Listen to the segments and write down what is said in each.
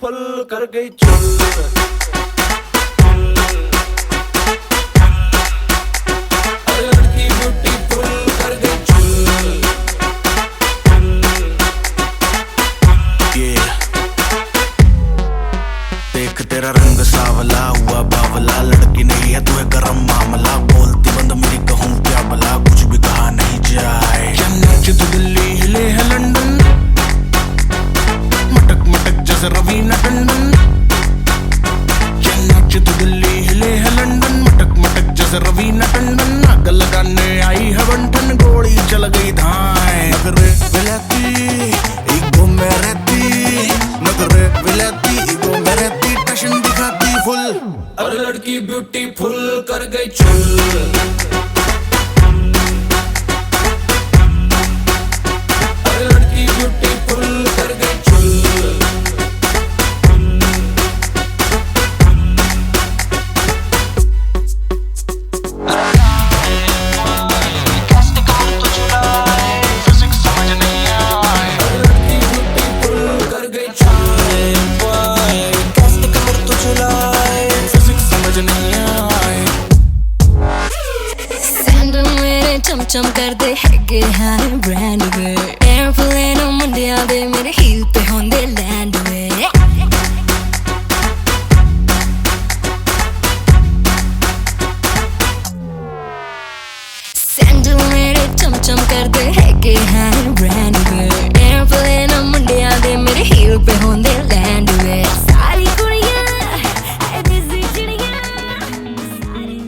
Beautiful कर गई चुल। देख तेरा रंग सावला हुआ बावला, लड़की नहीं है तू है गरम मामला। बोलती बंद मेरी कहूँ क्या भला, कुछ भी कहा नहीं जाए। नाच तो दिल्ली हिले है लंदन, मटक मटक जैसे रवीना टंडन। नाच तो दिल्ली हिले है लंदन, मटक मटक जैसे रवीना टंडन। आग लगाने आई है बंठन, गोली चल गई धाए। नगरे विलाती ईगो में रहती, नगरे विलाती ईगो में रहती, टशन दिखाती फुल। और लड़की ब्यूटीफुल कर गई चुल। चम कर दे हैगे हाय ब्रांड वे, एयरप्लेन मुंडिया दे मेरे हील पे होंदे लैंड वे। सैंडल मेरे चम कर दे हैगे हाय ब्रांड वे, एयरप्लेन मुंडिया दे मेरे हील पे होंदे लैंड वे। सारी कुड़ियां ऐ देसी चिड़ियां सारी।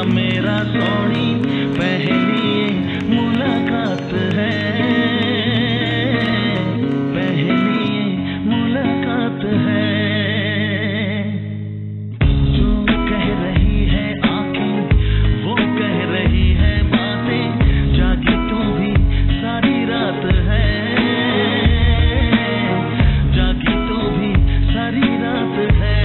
मेरा सोनी पहली मुलाकात है, पहली मुलाकात है। जो कह रही है आंखें वो कह रही है बातें, जागी तू भी सारी रात है, जागी तू भी सारी रात है।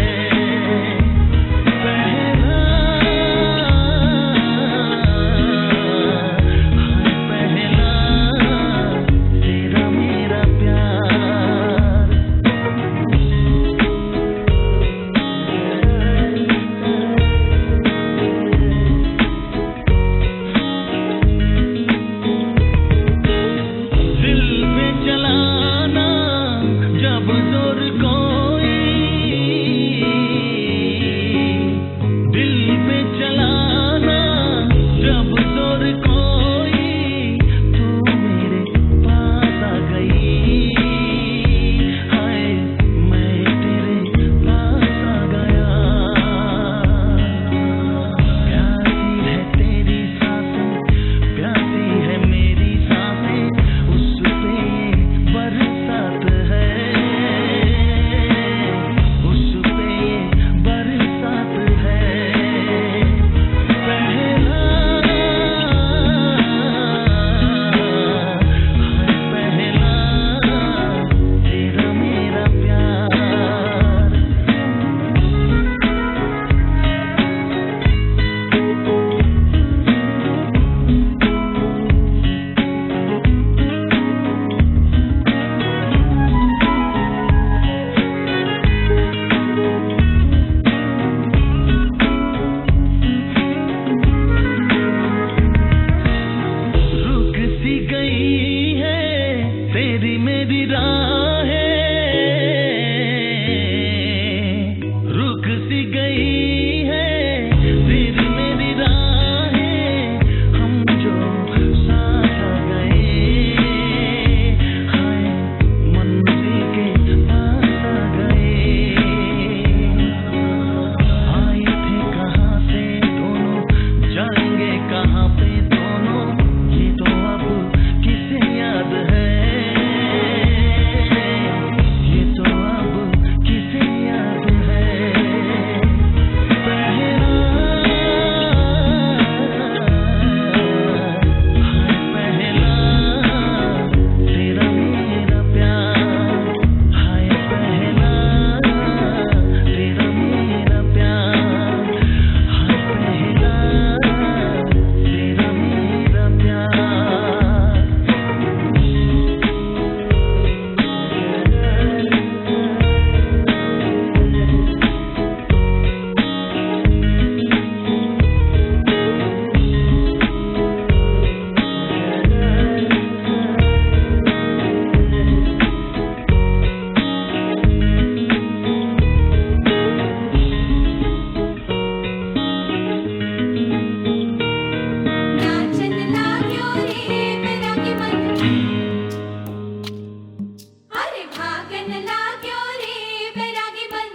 भागन लाग्यो रे बैरागी बन।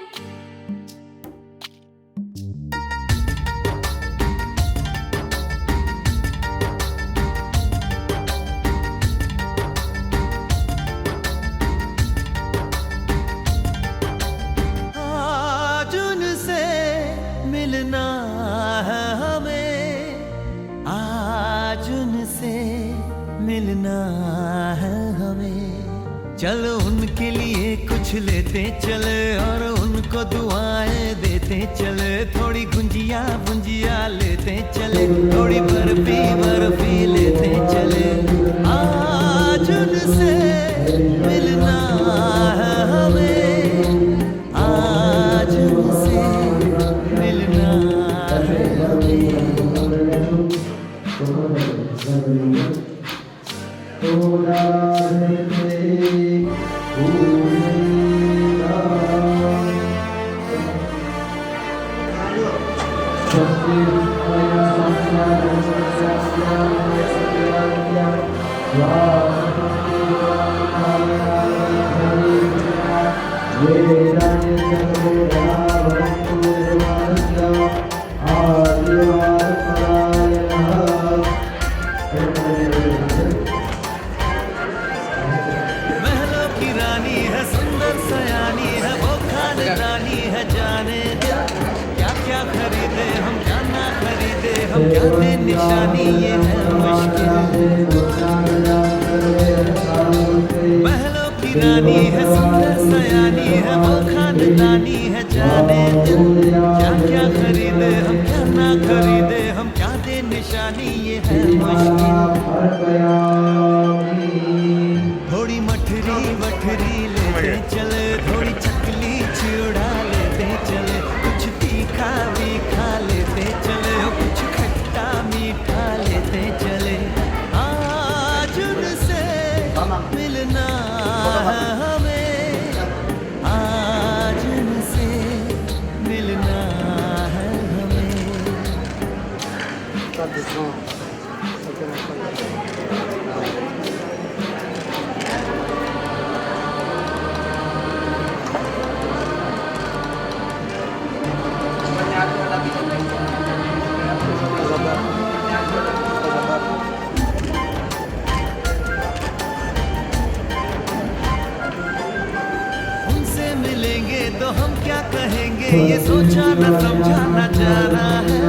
आज उनसे मिलना है हमें, आज उनसे मिलना है हमें। चलो उनके लिए कुछ लेते चले और उनको दुआएं देते चले। थोड़ी गुंजिया गुंजिया लेते चले, थोड़ी बर्फी बर्फी लेते चले। आज उनसे मिलना है हमें, आज उनसे मिलना है हमें। महलों की रानी है, सुंदर सयानी है, वो खानदानी है। जाने क्या क्या खरीदे हम, क्या ना खरीदे हम, क्या दे निशानी ये है मुश्किल। महलों की रानी है, सुंदर सयानी है, वो खानदानी है। जाने क्या क्या खरीदे हम, क्या ना खरीदे हम, क्या दे निशानी ये है मुश्किल। थोड़ी मठरी वठरी लेते चले, थोड़ी चकली चिड़ा लेते चले। कुछ तीखा भी खा लेते चले, कुछ खट्टा मीठा लेते चले। आज उनसे मिलना है हमें, आज उनसे मिलना है हमें। उनसे मिलेंगे तो हम क्या कहेंगे, ये सोचा न समझा न जाना है।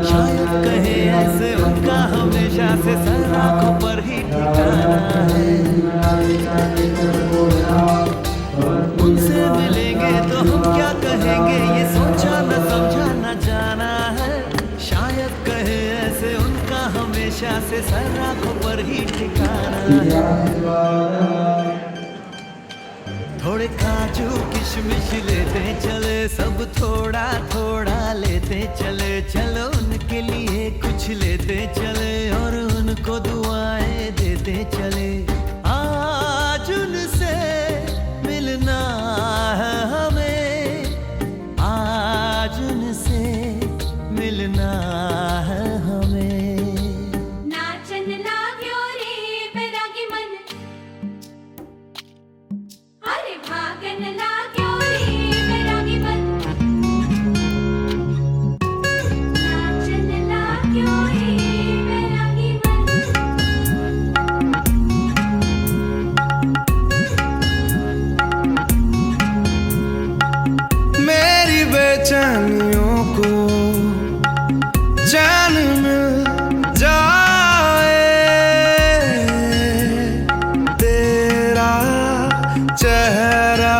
शायद कहे ऐसे उनका हमेशा से सर आंखों पर ही ठिकाना है। उनसे मिलेंगे तो हम क्या कहेंगे, ये सोचा न समझा न जाना है। शायद कहे ऐसे उनका हमेशा से सर आंखों पर ही ठिकाना है। थोड़े काजू किशमिश लेते चले, सब थोड़ा थोड़ा लेते चले। चलो उनके लिए कुछ लेते चले और उनको दुआएं देते चले। आज उनसे मिलना है हमें, आज उनसे मिलना है हमें। नाचन लाग्यो रे बैरागी मन। अरे भागन लाग्यो रे बैरागी बन। नाचन लाग्यो रे बैरागी बन। मेरी बेचैनियों को चैन मिल जाए, तेरा चेहरा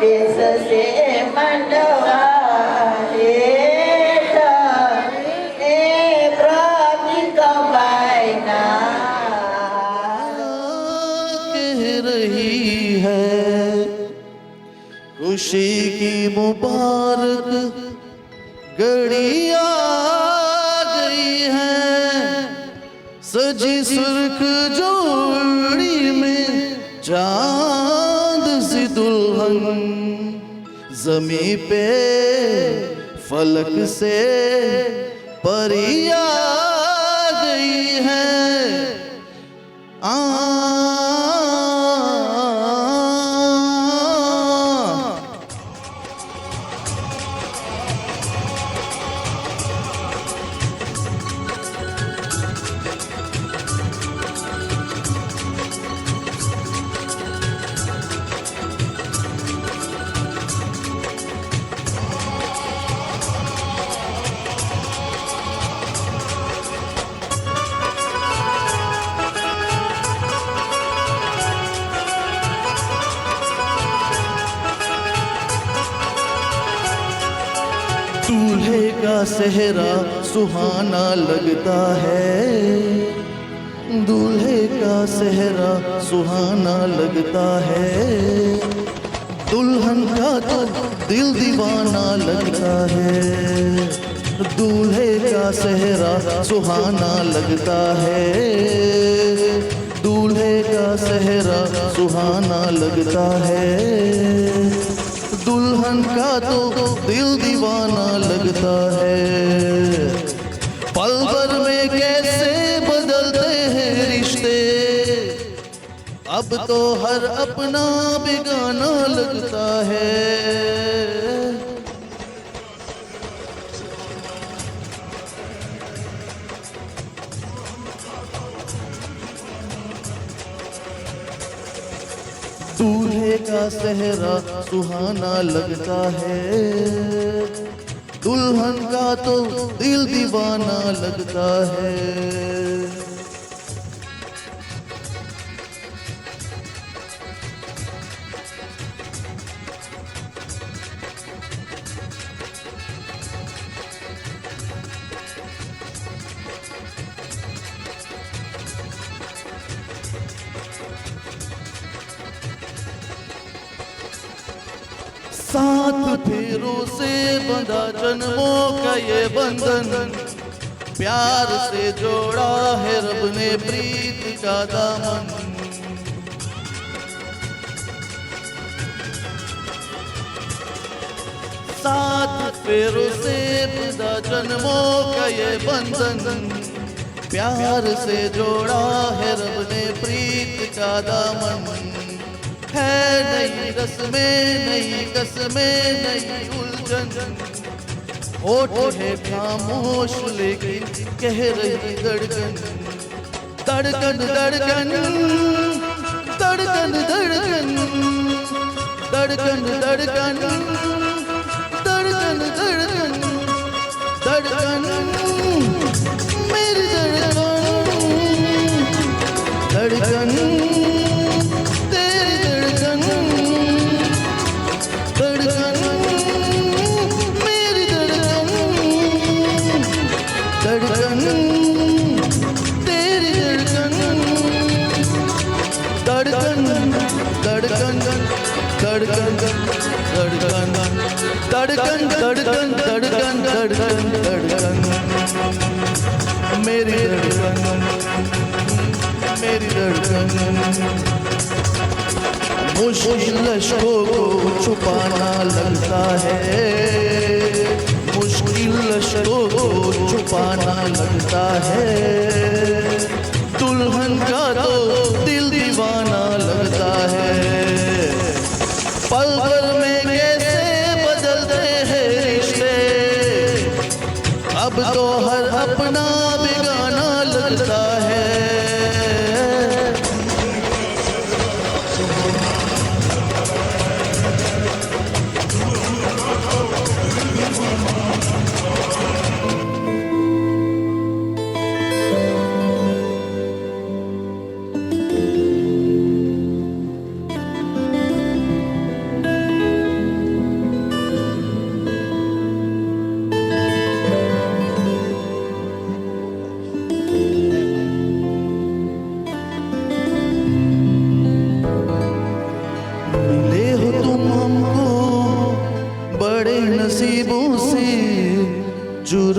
देश से मंडवा रही है खुशी की मुबारक घड़ी आ गई है, सजी सुर्ख जोड़ी में चांद सी दुल्हन, जमी पे फलक से परी आ गई है। दूल्हे का सेहरा सुहाना लगता है, दूल्हे का सेहरा सुहाना लगता है, दुल्हन का तो दिल दीवाना लगता है। दूल्हे का सेहरा सुहाना लगता है, दूल्हे का सेहरा सुहाना लगता है, दुल्हन का तो दिल दीवाना लगता है। पल भर में कैसे बदलते हैं रिश्ते, अब तो हर अपना बेगाना लगता है। दूल्हे का सेहरा सुहाना लगता है, दुल्हन का तो दिल दीवाना लगता है। सात फेरों से बंधा जन्मों का ये बंधन, प्यार से जोड़ा है रब ने प्रीत का दामन। सात फेरों से बंधा जन्मों का ये बंधन, प्यार से जोड़ा है रब ने प्रीत का दामन। है नई रस्में नई कसमें नई उलझन, होठ है खामोश लेकिन कह रही धड़कन, धड़कन धड़कन धड़कन धड़कन धड़कन धड़कन धड़कन धड़कन धड़कन मेरी धड़कन धड़कन धड़कन धड़कन धड़कन धड़कन धड़कन मेरी धड़कन मेरी धड़कन। मुश्किल लश्कों को छुपाना लगता है, मुश्किल लश्कों को छुपाना लगता है, दुल्हन का तो दिल दीवाना लगता है। पल भर में कैसे बदलते हैं रिश्ते, अब तो हर अपना बेगाना लगता है।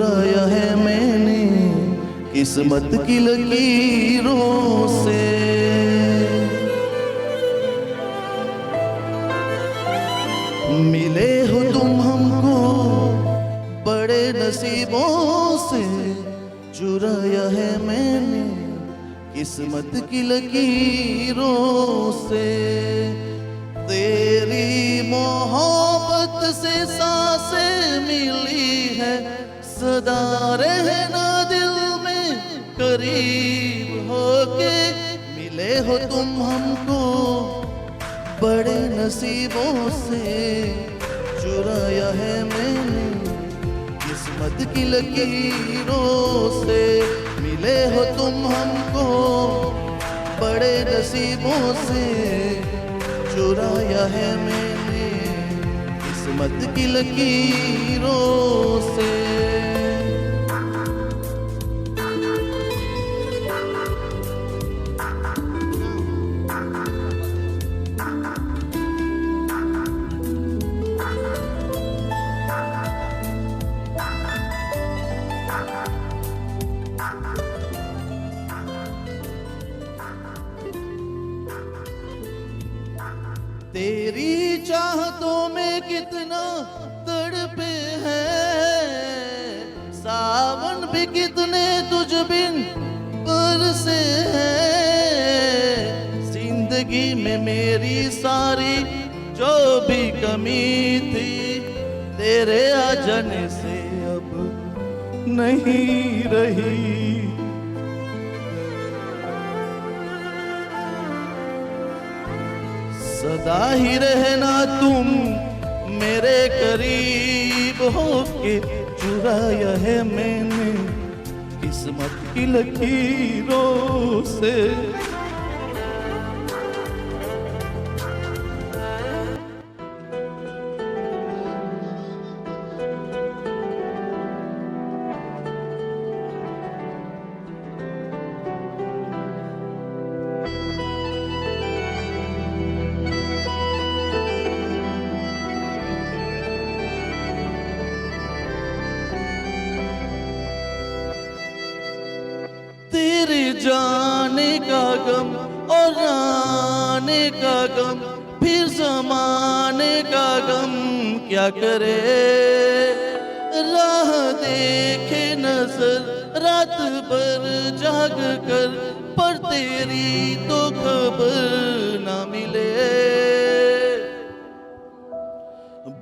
चुराया है मैंने किस्मत की लकीरों से। मिले हो तुम हमको बड़े नसीबों से, चुराया है मैंने किस्मत की लकीरों से। तेरी मोहब्बत से सांसें मिली है, सदा रहना दिल में करीब होके। मिले हो तुम हमको बड़े नसीबों से, चुराया है मैंने किस्मत की लकीरों से। मिले हो तुम हमको बड़े नसीबों से, चुराया है मैंने किस्मत की लकीरों से। तेरी चाहतों में कितना तड़पे हैं, सावन भी कितने तुझ बिन बरसे हैं। जिंदगी में मेरी सारी जो भी कमी थी, तेरे आ जाने से अब नहीं रही। सदा ही रहना तुम मेरे करीब होके, चुराया है मैंने किस्मत की लकीरों से। तेरे जाने का गम और आने का गम, फिर जमाने का गम क्या करे। राह देखे नजर रात भर जाग कर, पर तेरी तो खबर ना मिले।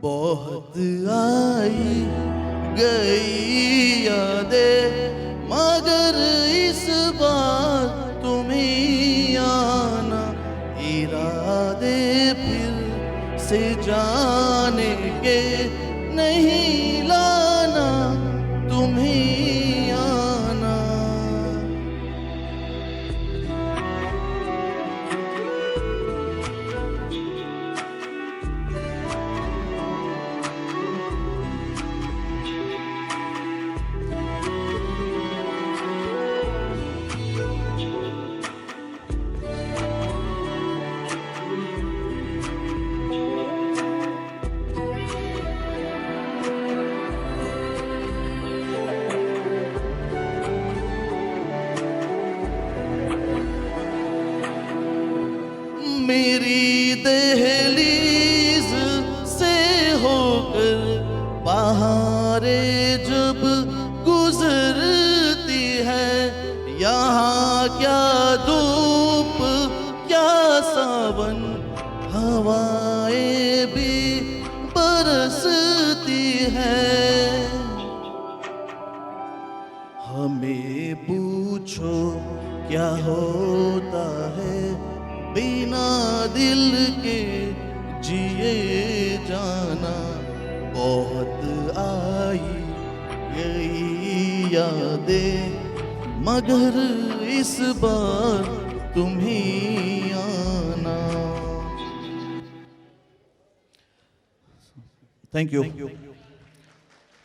बहुत आई गई यादें, मगर इस बार तुम ही आना। इरादे फिर से जाने के नहीं लाना, तुम ही आना। मेरी दहलीज से होकर बहारें जब गुजरती है, यहाँ क्या धूप क्या सावन, हवाएं भी बरसती है। हमें पूछो क्या होता है बिना दिल के जिए जाना। बहुत आई यही यादें, मगर इस बार तुम ही आना। Thank you.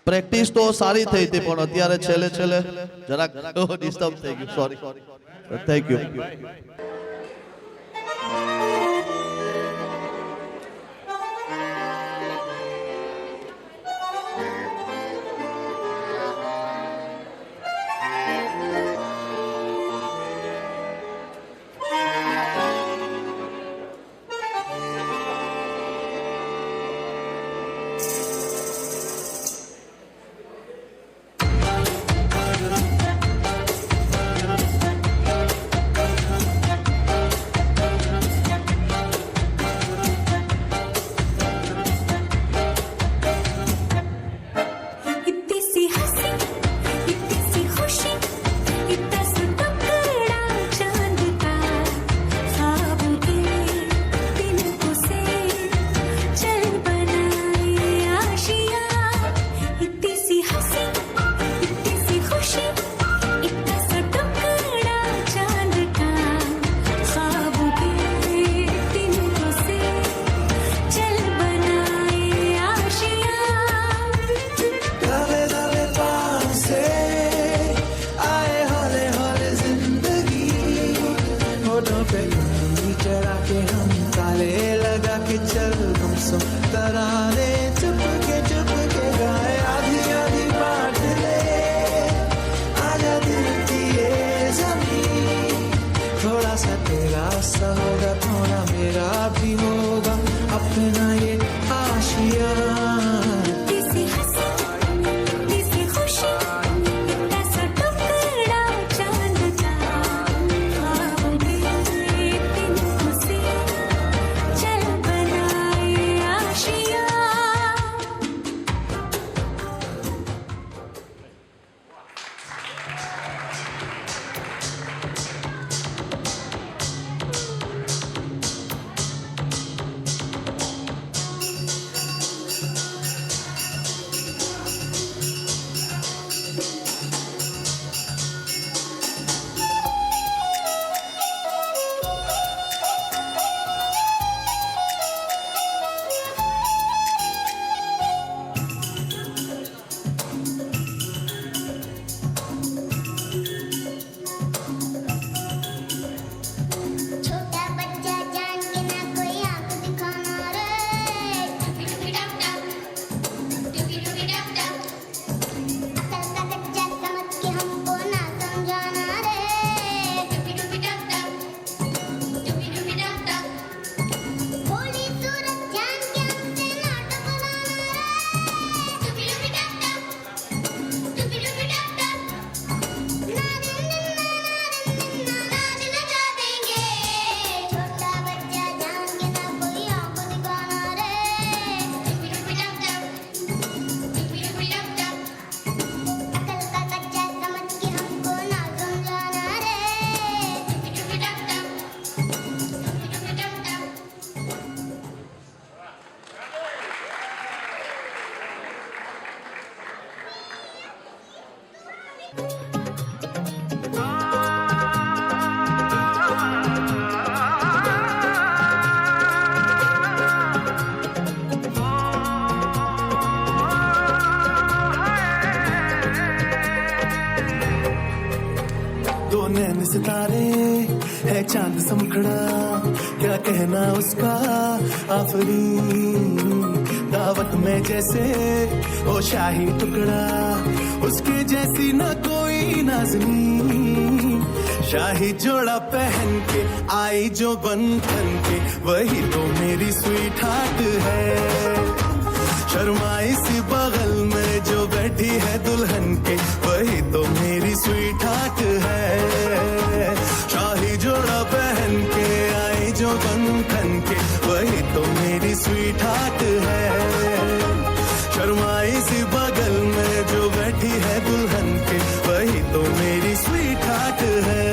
પ્રેક્ટિસ તો સારી થઈ હતી, પણ અત્યારે છેલ્લે છેલ્લે જરાક ડિસ્ટર્બ થઈ ગયું, સોરી. Thank you. चुरा ले, चुप के गाए, आधी आधी बांट ले, आजा दिल की ये ज़मीन, थोड़ा सा तेरा सा होगा, थोड़ा मेरा भी होगा, अपना ये आशिया। किसी हंसी किसी खुशी ऐसा टुकड़ा चांद का, आओगे दिन से चल बनाए आशिया। छोटा बच्चा जान के ना कोई आंख दिखाना रे, टुकी टप टप, टुकी टप टप, अकल का कच्चा समझ के हमको ना समझाना रे, टुकी टप टप, टुकी टप टप, भोली सूरत जान के हमसे ना टकराना रे, टुकी टप टप, टुकी टप टप, नाच नचा देंगे, छोटा बच्चा जान के ना कोई आंख दिखाना रे, टुकी टप टप, टुकी टप टप, अकल का कच्चा समझ के हमको ना समझाना रे, टुकी टप टप, टुकी टप टप। दो नैन सितारे है चांद सा मुखड़ा, क्या कहना उसका आफरीन, दावत में जैसे ओ शाही टुकड़ा, उसके जैसी ना कोई नाज़नीन, शाही जोड़ा पहन के आई जो बन ठन के, वही तो मेरी स्वीट हार्ट है। शर्माई सी बगल में जो बैठी है दुल्हन के, वही तो मेरी स्वीट हार्ट है। शाही जोड़ा पहन के आई जो बंधन के, वही तो मेरी स्वीट हार्ट है। शर्माई सी बगल में जो बैठी है दुल्हन के, वही तो मेरी स्वीट हार्ट है।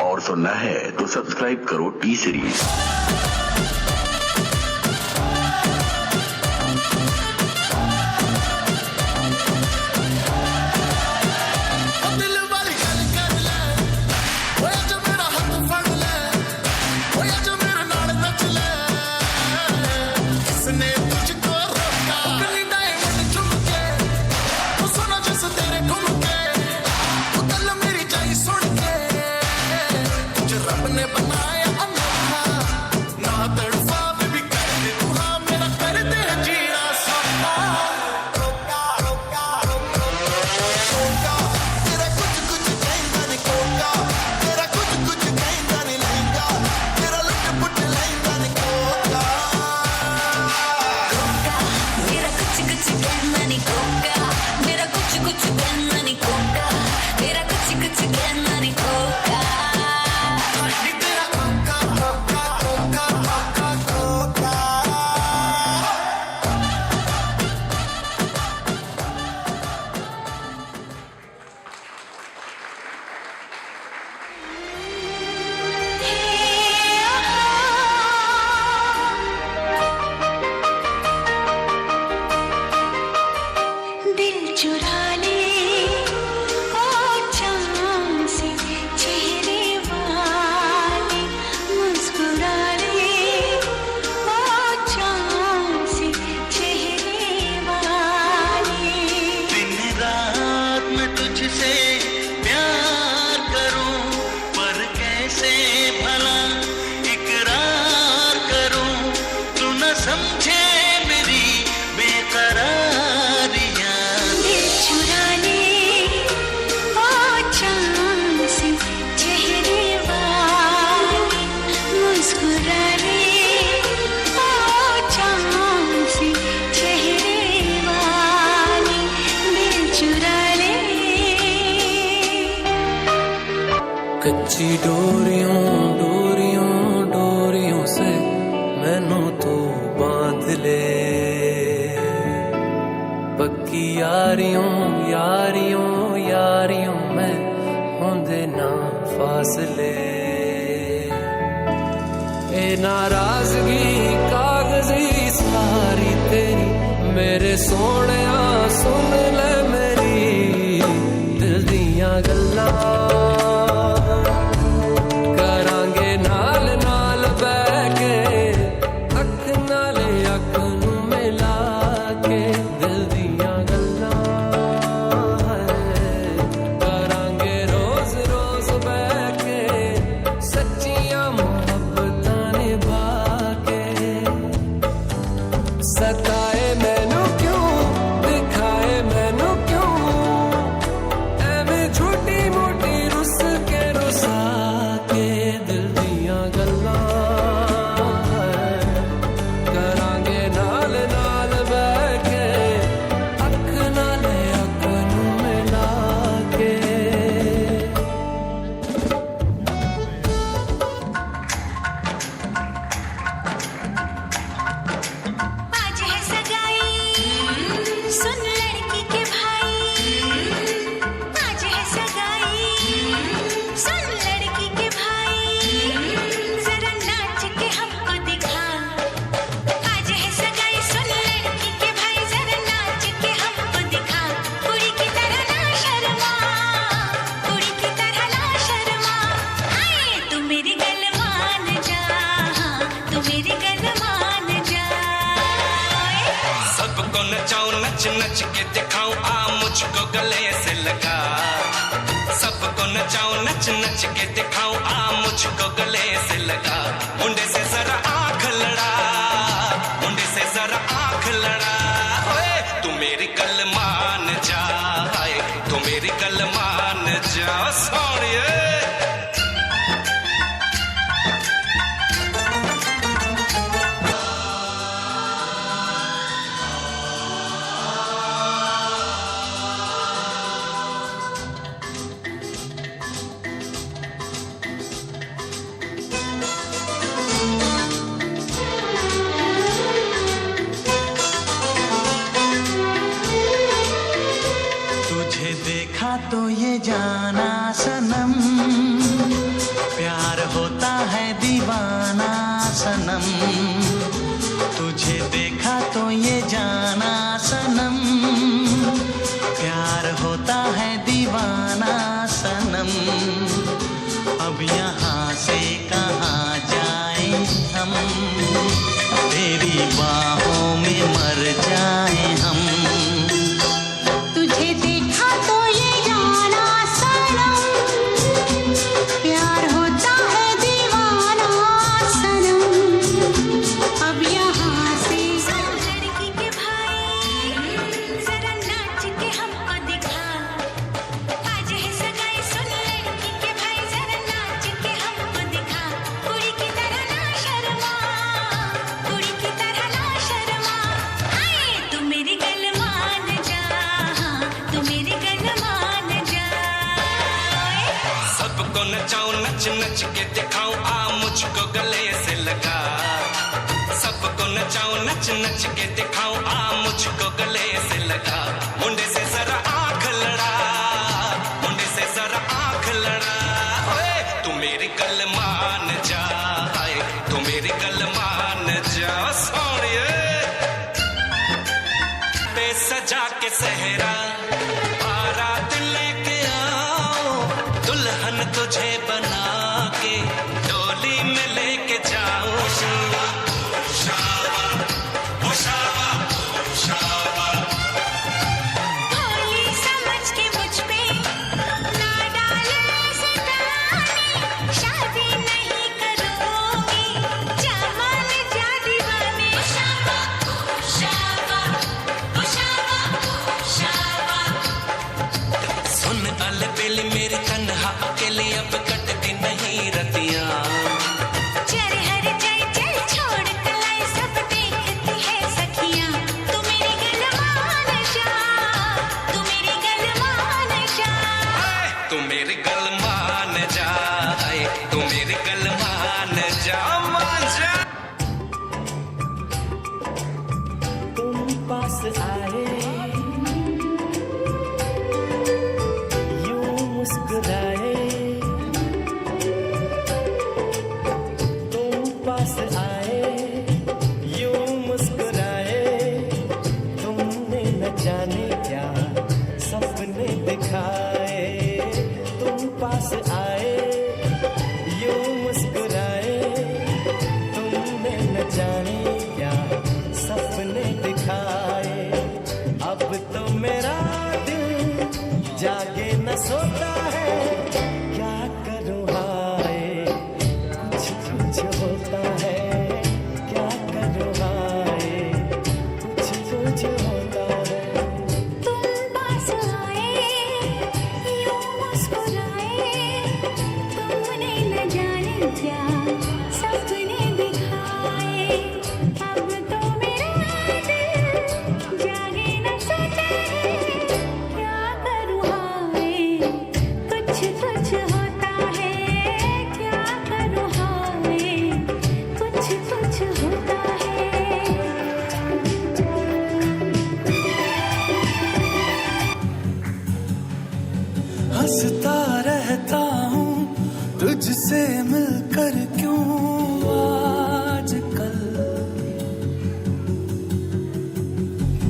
और सुनना है तो सब्सक्राइब करो टी सीरीज। कच्ची डोरियों डोरियों डोरियों से मैनू तो बांध ले, पक्की यारियों यारियों यारियों में होंदे ना फासले। ए नाराजगी कागजी सारी तेरी मेरे सोहणिया सुन ले मेरी दिल दियां गल्लां, करांगे नाल नाल बैठ के अख नाले अख नूं मिला के दिल दियां गल्लां, करांगे रोज रोज बैठ के सच्चियां मोहब्बतां निभा के। सताए मैनू क्यों दिखाए मैनू क्यों एवें छोटी मोटी रुस के रुसा के दिल दियां गल्लां, करांगे नाल नाल बैठ के अख नाले अख नूं मिला के। आज है सगाई सुन लड़की के भाई, आज है सगाई सुन लड़की के भाई, जरा नाच के हमको दिखा। आज है सगाई सुन लड़की के भाई, जरा नाच के हमको दिखा। कुड़ी की तरह ना शर्मा, कुड़ी की तरह ना शर्मा, आए तू मेरी गल मान जा, तू मेरी गल मान जा। सबको नचाऊं नच नच के दिखाऊं आ मुझको गले से लगा, सबको नचाऊं नच नच के दिखाऊं आ मुझको गले से लगा। मुंडे से जरा आंख लड़ा, मुंडे से जरा आंख लड़ा, ओए तू मेरी गल मान जा, आए तू मेरी गल मान जा सोनिए। तुझे देखा तो ये जाना सनम, प्यार होता है दीवाना सनम। तुझे देखा तो ये जाना सनम, प्यार होता है दीवाना सनम। अब यहाँ से कहाँ जाए हम, तेरी बाहों में मर जाए हम। तुझे देखा तो ये जाना सनम, प्यार होता है दीवाना सनम। अब यहाँ से सुन लड़की के भाई, जरा नाच के हमको दिखा। आज है सगाई सुन लड़की के भाई, जरा नाच के हमको दिखा। कुड़ी की तरह ना शर्मा, कुड़ी की तरह ना शर्मा, आए तू मेरी गल मान जा, तू मेरी गल मान जा। सबको नचाऊं नच नच के दिखाऊं आ मुझको गले से लगा, सबको नचाऊं नच नच के दिखाऊं आ मुझको गले से लगा। मुंडे से जरा आंख लड़ा, मुंडे से जरा आंख लड़ा, ओए तू मेरी गल मान जा, आए तू मेरी गल मान जा सोनिए। पे सजा के सहरा बारात लेके आओ, दुल्हन तुझे बना के डोली में लेके जाओ। भोली समझ के मुझ पे ना डाले सताने, शादी नहीं करोगी जवान जा दीवाने। शाबा शाबा शाबा शाबा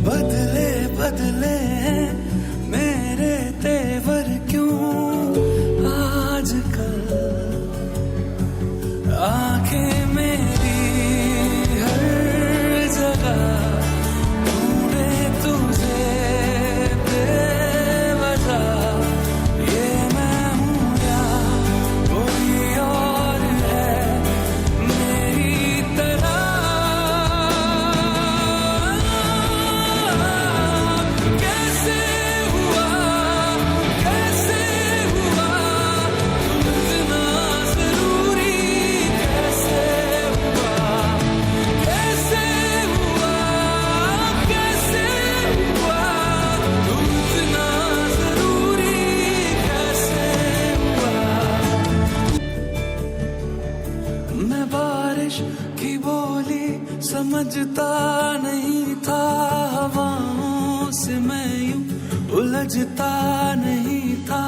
बदले बदले हैं मेरे तेवर क्यों आजकल, आंखें मेरी हर जगह ढूंढे तुझे बेवजह, ये मैं हूँ या कोई और है मेरी तरह। कैसे हुआ तू इतना जरूरी, कैसे हुआ तू इतना जरूरी, कैसे हुआ। मैं बारिश की बोली समझता नहीं था, हवाओं से मैं यूं उलझता नहीं था,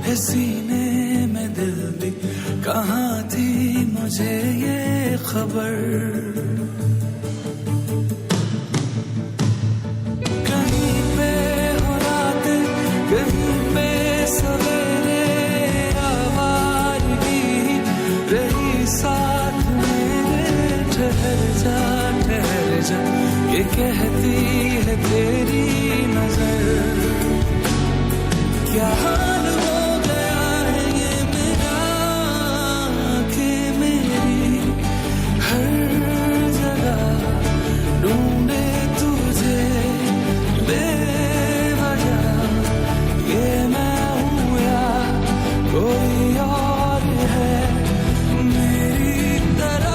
है सीने में दिल भी कहाँ थी मुझे ये खबर। कहीं पे हो रातें, कहीं पे सवेरे, आवाज़ भी रही साथ मेरे। ठहर जा ये कहती है तेरी नजर, क्या हाल हो गया है ये मेरा, आंखें मेरी हर जगह ढूंढे तुझे बेवजह, ये मैं हूँ या कोई और है मेरी तरह।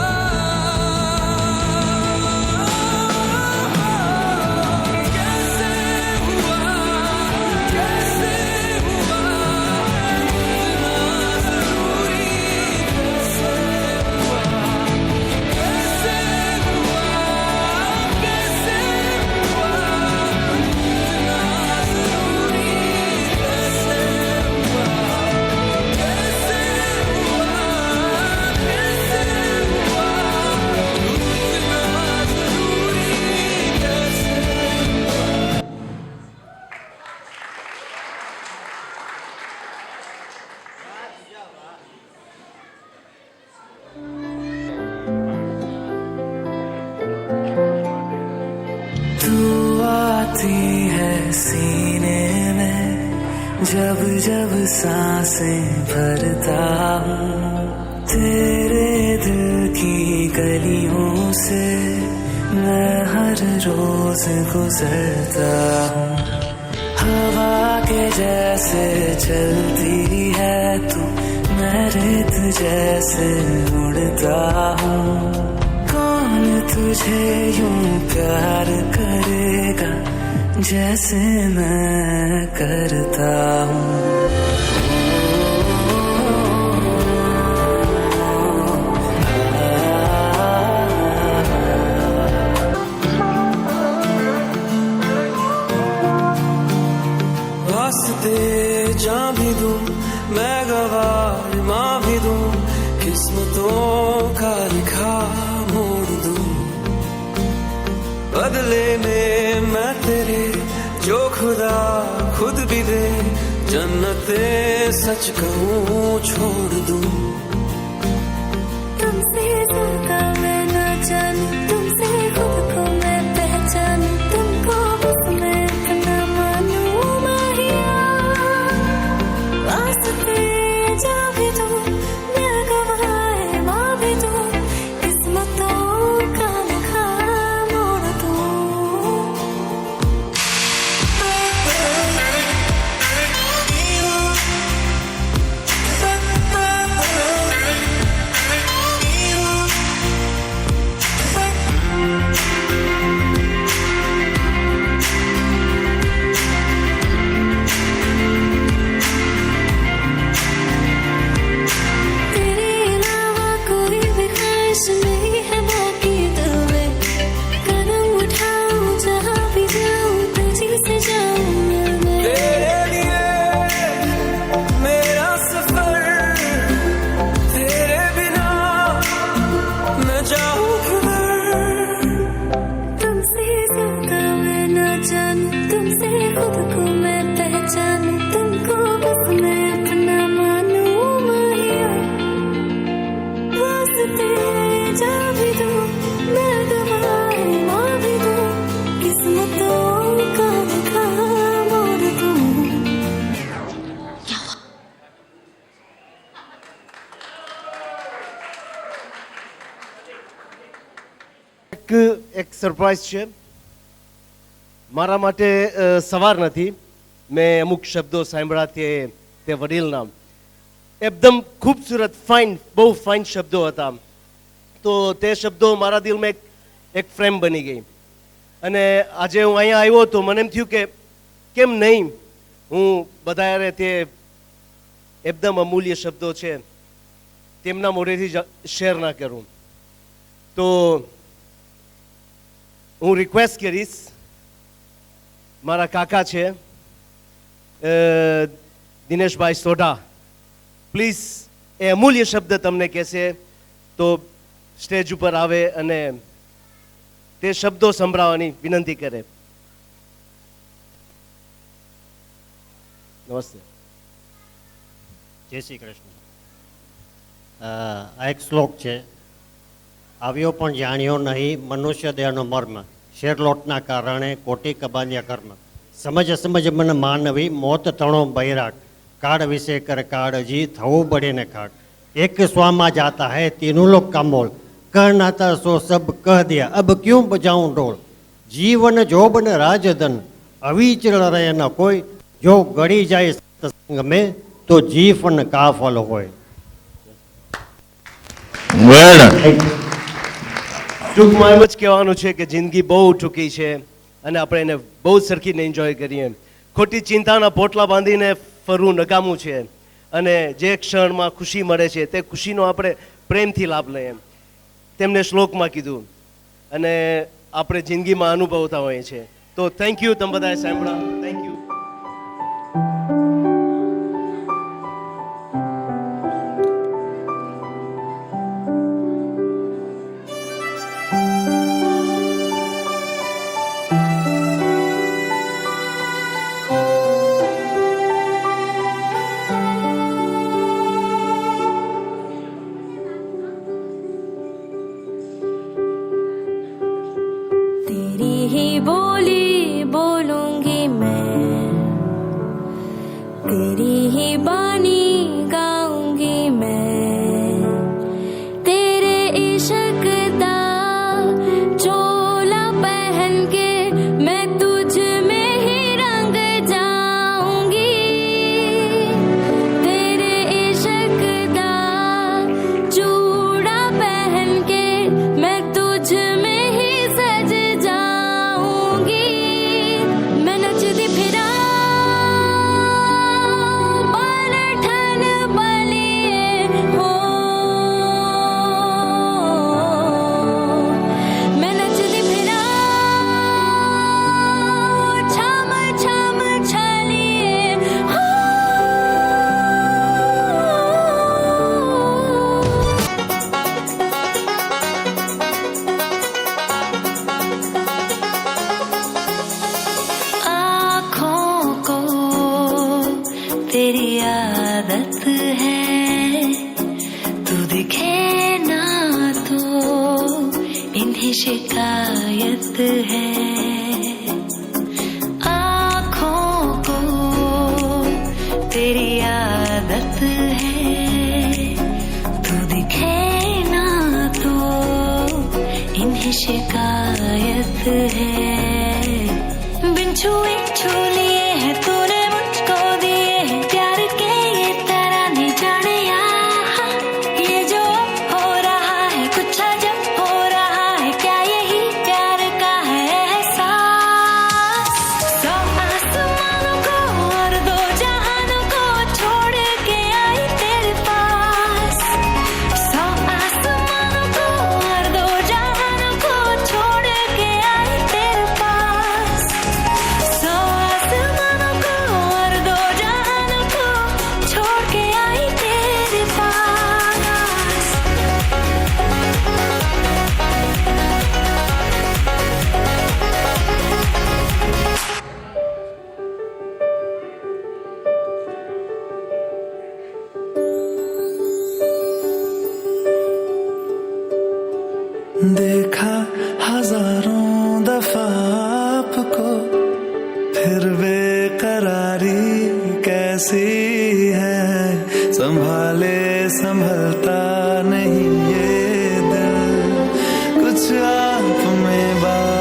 तू आती है सीने में, जब जब सांसें भरता हूँ, तेरे दिल की गलियों से मैं हर रोज गुजरता हूँ। हवा के जैसे चलती है तू, मैं रेत जैसे उड़ता हूँ। कौन तुझे यूं प्यार करेगा जैसे मैं करता हूँ। वास्ते जा भी दूं मैं, गवाह माँ भी दूं, किस्मतों का लिखा मोड़ दूं। बदले में मैं तेरे जो खुदा खुद भी दे, जन्नते सच कहूँ छोड़ दूं। तुमसे ज्यादा मैं ना जानूं, तुमसे खुद को मैं पहचानूं, तुमको बस मैं इतना मानूं माहिया। वास्ते जा भी दूं मैं, गवाह माँ भी दूं, किस्मतों का लिखा मोड़ दूं। સરપ્રાઈઝ છે. મારા માટે સવાર નથી. મેં અમુક શબ્દો સાંભળ્યા તે વડીલના, એકદમ ખૂબસૂરત ફાઇન, બહુ ફાઇન શબ્દો હતા. તો તે શબ્દો મારા દિલમાં એક ફ્રેમ બની ગઈ. અને આજે હું અહીંયા આવ્યો તો મને એમ થયું કે કેમ નહીં હું બધારે તે એકદમ અમૂલ્ય શબ્દો છે તેમના મોઢેથી શેર ના કરું. તો હું રિક્વેસ્ટ કરીશ, મારા કાકા છે દિનેશભાઈ સોઢા, પ્લીઝ એ અમૂલ્ય શબ્દ તમને કહેશે તો સ્ટેજ ઉપર આવે અને તે શબ્દો સંભળાવવાની વિનંતી કરે. નમસ્તે. જય શ્રી કૃષ્ણ. આ એક શ્લોક છે, આવ્યો પણ જાણ્યો નહીં મનુષ્ય દેહનો મર્મ, શેરલોટના કારણે કોટી કબાલ્યા કર્મ, સમજ સમજ મન માનવી મોત તણો બૈરાગ, કાળ વિશે કર કાળજી થવું બળે ને ખાક, એક સ્વામાં જાતા હૈ तीनों लोग का मोल, कहनाता सो सब कह दिया अब क्यों बजाऊं ढोल, जीवन जोबन राजधन अविचल रहे न कोई, जो गड़ी जाए सत्संग में तो जीवन का फल होय. ટૂંકમાં એમ જ કહેવાનું છે કે જિંદગી બહુ ટૂંકી છે અને આપણે એને બહુ સરખીને એન્જોય કરીએ. ખોટી ચિંતાના પોટલા બાંધીને ફરવું નકામું છે અને જે ક્ષણમાં ખુશી મળે છે તે ખુશીનો આપણે પ્રેમથી લાભ લઈએ. તેમને શ્લોકમાં કીધું અને આપણે જિંદગીમાં અનુભવતા હોઈએ છીએ. તો થેન્ક યુ, તમે બધાએ સાંભળ્યા. Thank you. तेरी ही बोली बोलूंगी मैं, तेरी ही बानी गाऊंगी मैं, तेरे इश्क दा चोला पहन के मैं तुझ में ही रंग जाऊंगी, तेरे इश्क दा चूड़ा पहन के मैं तुझ में ही सज जाऊंगी, मैं नचती फिरा बाल ठन बलिए हो, मैं नचती फिरा छम छम छलिए हो. आँखों को तेरी आदत है, तू दिखे ना तो इन्हें शिकायत है. आँखों को तेरी आदत है, तू दिखे ना तो इन्हें शिकायत है. बिन छुए छू लिए हैं तूने मुझको दिए हैं प्यार के ये तराने जाने यहाँ, ये जो हो रहा है कुछ अजब हो रहा है, क्या यही प्यार का है एहसास. सौ आसमानों को और दो जहानों को छोड़ के आई तेरे पास, सौ आसमानों को और दो जहानों को छोड़ के आई तेरे पास, सौ आसमानों को और दो जहानों को छोड़ के आई तेरे पास. देखा हजारों दफा आपको, फिर बेकरारी कैसी है, संभाले संभलता नहीं ये दिल, कुछ आप में बात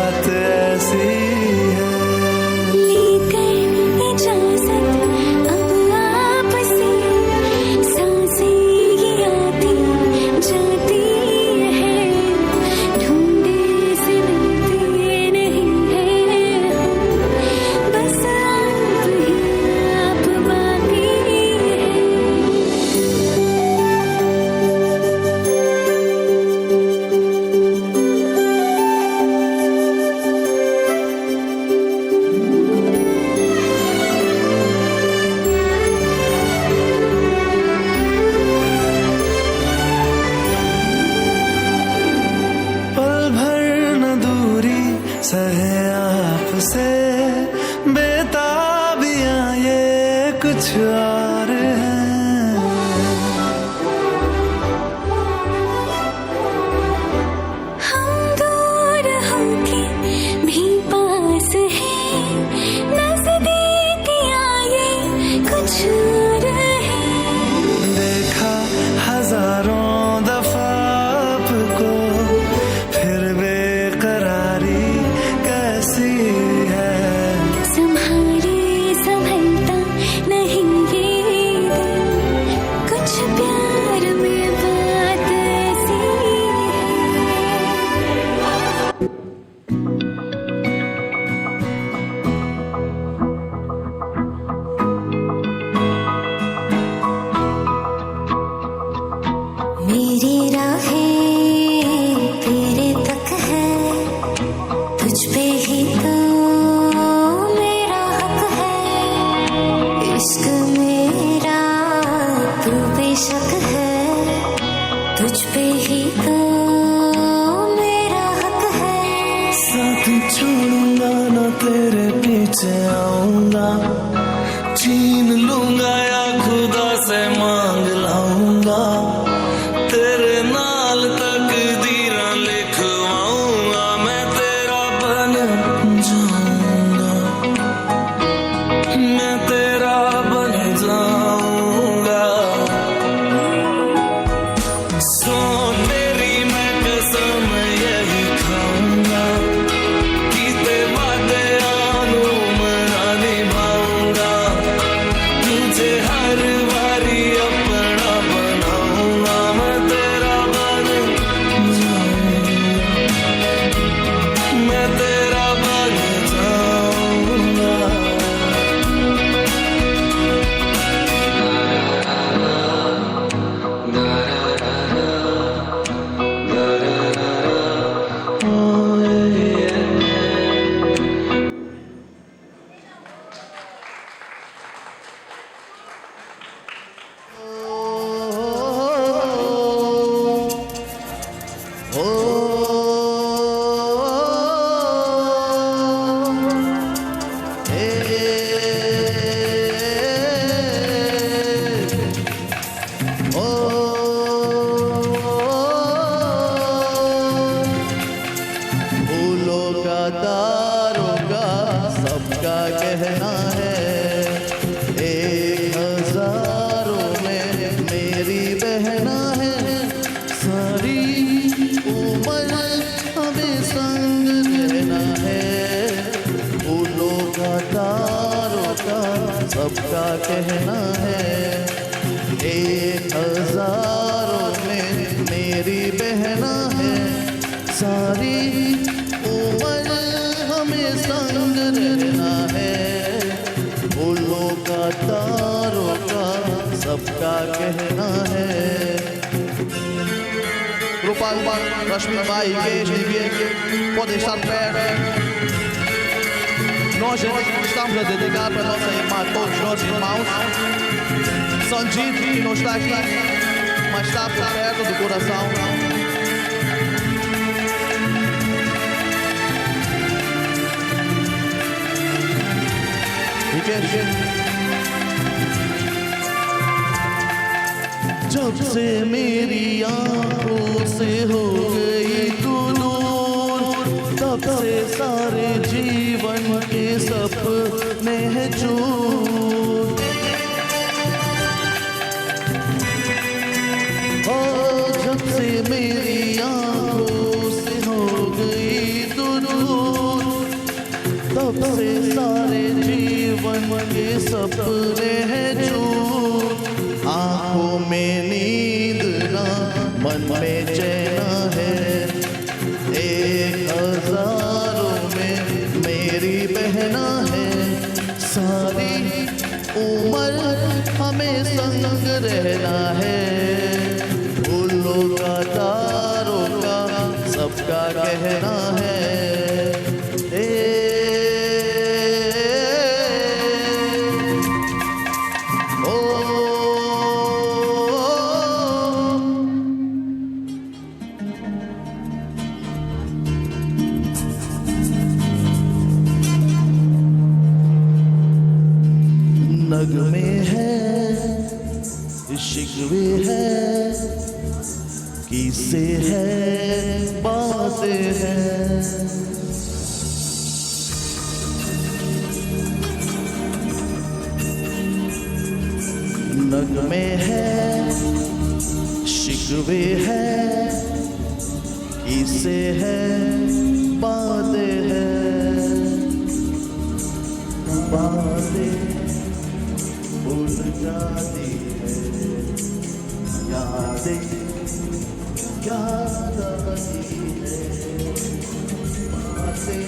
हैं आपसे बेताबियां ये कुछ और हैं। हम दूर होके भी पास हैं, नजदीकियां ये कुछ और हैं। देखा हजारों दफा आपको फिर बेकरारी कैसी है। संभाले संभलता नहीं ये दिल, कुछ प्यार में बात ऐसी मेरी राहें तेरे तक है, तुझ पे ही तो मेरा हक है। इश्क मेरा तू बेशक है, तुझ पे ही तो मेरा हक है। साथ छोड़ूंगा ना तेरे पीछे आऊंगा, छीन लूंगा या खुदा से मांग लाऊंगा। तेरे नाल तकदीरां लिखवाऊंगा, मैं तेरा बन जाऊंगा, मैं तेरा बन जाऊंगा। सो तेरी मैं कसम यही खाऊंगा, कीते वादे आनू मना निभाऊंगा। तुझे हर बारी अपना बनाऊंगा, मैं तेरा बन जाऊंगा, मैं तेरा बन जाऊंगा। फूलों का तारों का सबका कहना है, एक हजारों में मेरी बहना है। सारी उम्र हमें संग रहना है, फूलों का तारों का सबका कहना है। एक हजारों में मेरी बहना है, सारी उम्र हमें संग रहना है। फूलों का तारों का सबका कहना है। Grupal Rashmi Mai Igreja podem estar perto. Nós estamos a dedicar para a nossa irmã, todos os nossos irmãos. Sanjit, que não está aqui, mas está por perto do coração. जब से मेरी आंखों से हो गई तू दूर, तब से सारे जीवन के सपने हैं चूर। ओ जब से मेरी आंखों से हो गई तू दूर, तब से सारे जीवन के सपने हैं चूर। आंखों में नींद ना मन में चैन है, एक हजारों में मेरी बहना है। सारी उम्र हमें संग रहना है, फूलों का तारों का सबका कहना है। नगमे है शिकवे है किसे है बातें हैं नगमे है शिकवे है किसे है बातें हैं बातें भूल जाती है यादें याद आती है बातें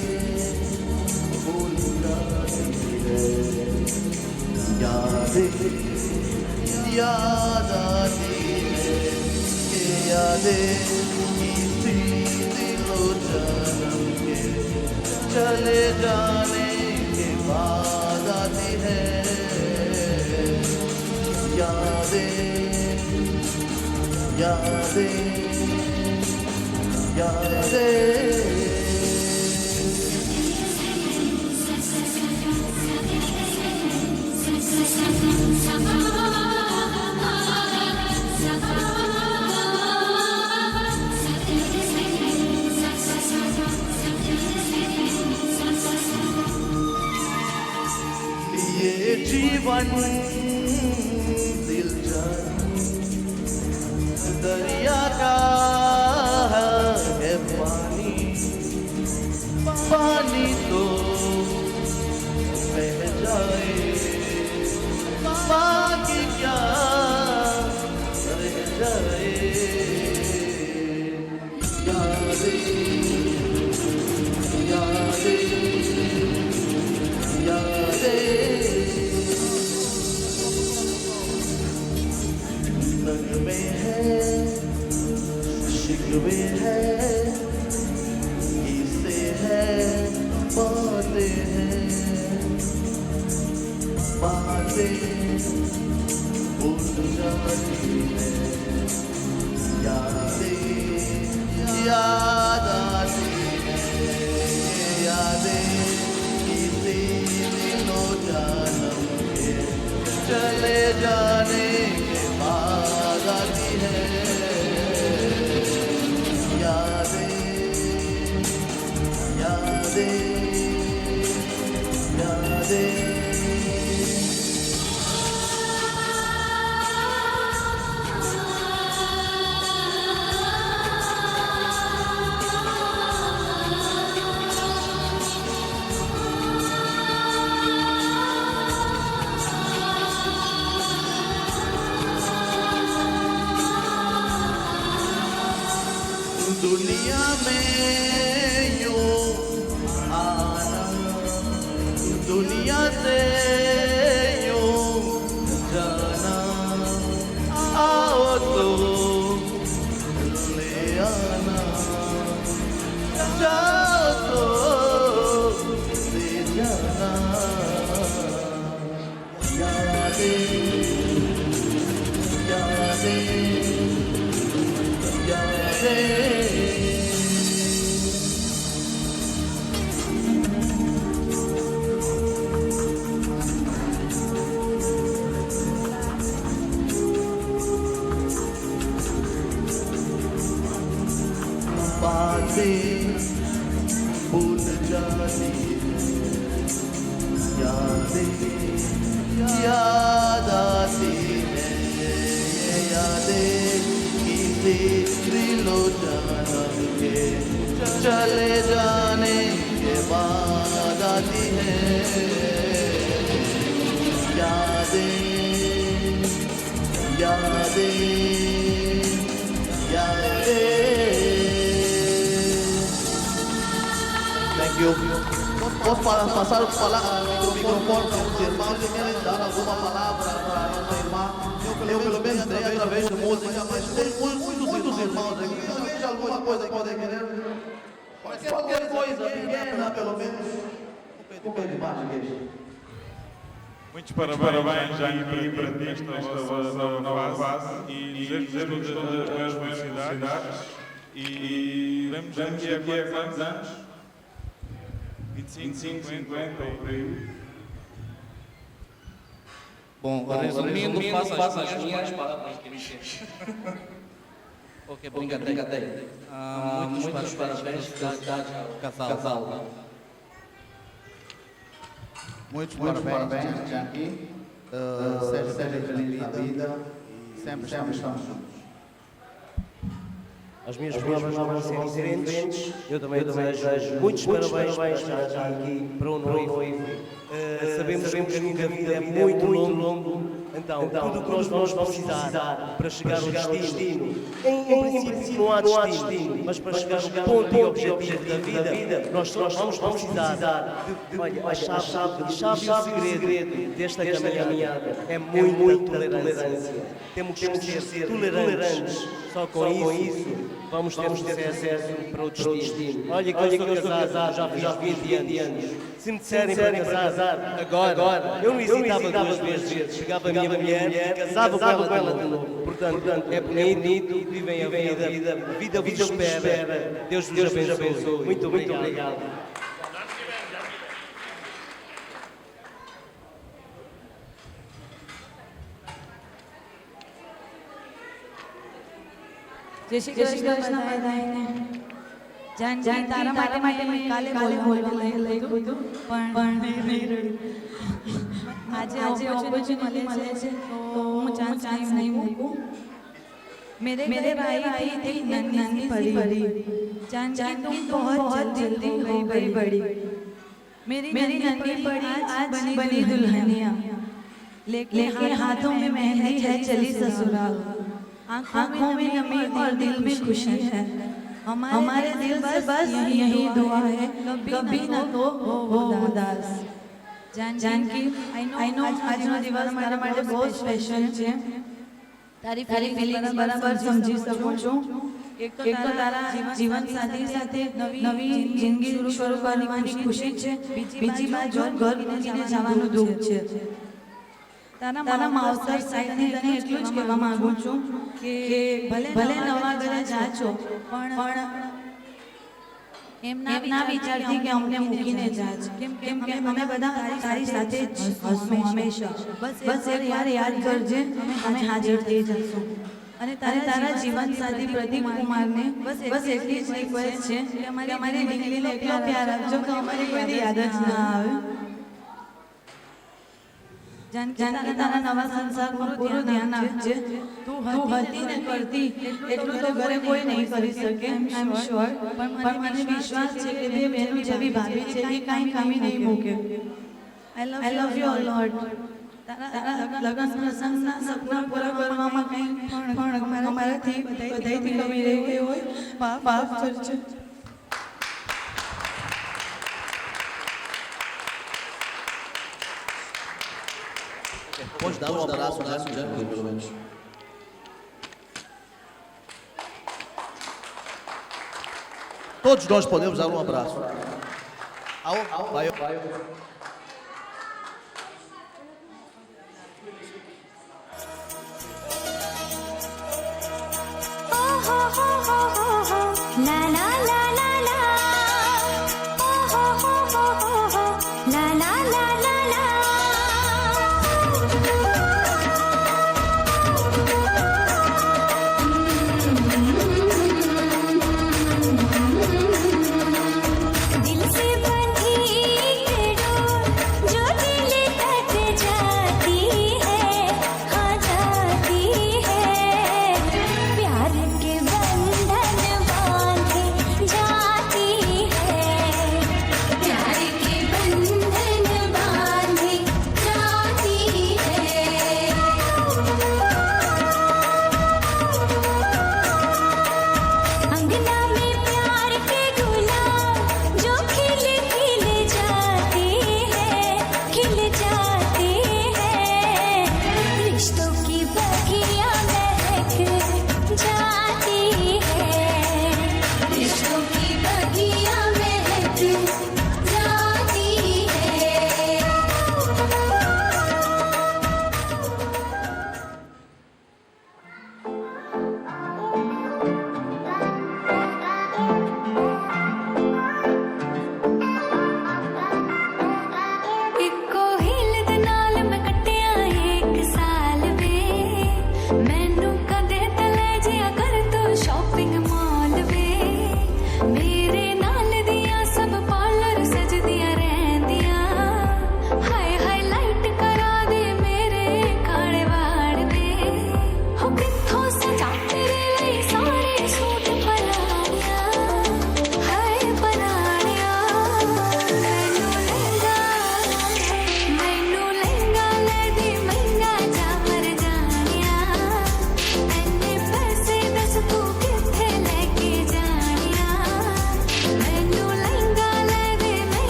भूल जाती है यादें याद आती है ये यादें किसी दिलो जान के चले जाने के बाद आती है यादें यादें यादें ये जीवन दिल जान दरिया का है पानी पानी तो बह जाए बाकी क्या रह जाए यादें यादें यादें नगमे है शिकवे है किसे है बातें हैं बातें भूल जाती है यादें याद आती है यादें किसी दिलो जानम के चले जाने के बाद आती है यादें यादें यादें दुनिया में यूं आना दुनिया से यूं जाना आओ तो ले आना जाओ तो ले जाना यादें यादें यादें बातें भूल जाती यादें याद आती है ये यादें किसी दिलो जानम के चले जाने के बाद आती है यादें यादें यादें Thank you. Vamos passar o microfone para os irmãos e querem dar alguma palavra para a nossa irmã. Eu pelo menos dei através de música, mas tem muitos irmãos aqui. Se veja alguma coisa que podem querer. Qualquer coisa pequena, pelo menos. Um pouco de baixo, igreja. Muitos parabéns já aqui para ti nesta vossa nova fase e desejo todas as felicidades e vemos aqui a quantos anos? 25, 50 por aí. Bom, Resumindo, faça as minhas palavras. Ok, obrigado. Muitos parabéns, felicidade ao casal. muitos parabéns, Janky. Seja feliz na vida e sempre estamos juntos. As minhas palavras não vão ser diferentes. Eu também desejo muitos parabéns aqui para o noivo. Sabemos que o caminho da vida é muito longo. Então, tudo o que nós vamos precisar para chegar ao destino, em princípio não há destino, mas para chegar ao ponto e objetivo da vida, nós só vamos precisar de a chave e o segredo desta caminhada é muita tolerância. Temos que ser tolerantes. Só com isso vamos ter sucesso para o destino. Olha que eu sou casado, já fiz 20 anos. Se me disserem para casar agora, eu não hesitava duas vezes. Chegava a minha mulher, casava com ela de novo. Portanto, é bonito, vivem a vida vos espera. Deus vos abençoe. Muito obrigado. જય શ્રી કૃષ્ણ બધાને જાનકી તારા માટે મેં કાલે બોલવા લઈ લીધું પણ આજે ઓપોર્ચ્યુનિટી મળે છે તો હું ચાન્સ નહીં મૂકું मेरे घर आई थी नन्ही परी जानकी तुम बहुत जल्दी हो गई बड़ी मेरी नन्ही परी आज बनी दुल्हनिया लेके हाथों में मेहंदी है चली ससुराल आँखों में नमी और दिल में खुशी है हमारे दिल बस यही दुआ है कभी न तो हो उदास जानकी आई नो આજનો દિવસ મારા માટે બહુ સ્પેશિયલ છે તારી ફીલિંગ બરાબર સમજી શકું છું એક તો તારા જીવન સાથી સાથે નવી જિંદગી શરૂ કરવાની ખુશી છે બીજી બાજુ ઘર મૂકીને જવાનું દુઃખ છે તારા માવતર સાઈડને તને એટલું જ કહેવા માંગુ છું કે ભલે નવા ઘરે જાજો પણ એમ ના વિચારતી કે અમને મૂકીને જાજ કેમ કે અમે બધા તારી સાથે જ હસશું હંમેશા બસ એકવાર યાદ કરજે અમે હાજર થઈ જઈશું અને તારા જીવન સાથી પ્રદીપ કુમારને બસ એટલી જ રિક્વેસ્ટ છે કે અમારી દીકરીને એટલો પ્યાર આપજો કે અમારી કોઈ યાદ જ ના આવે जानकी तारा नवा संसार में पूरा ध्यान आपजे तू हती ने करती એટલું તો ઘરે કોઈ નહીં કરી શકે આઈ એમ શ્યોર પણ મને વિશ્વાસ છે કે બે બહેનો જેવી ભાભી છે એ કાંઈ કમી નહીં મૂકે આઈ લવ યુ અ લોટ તારા લગ્ન પ્રસંગના સપના પૂરા કરવામાં કંઈ પણ અમારાથી બધાયથી કમી રહી હોય માફ કરજો Pode dar um abraço, Janky, pelo menos. Todos nós podemos dar um abraço. Vai. प्यार के बंधन बांधे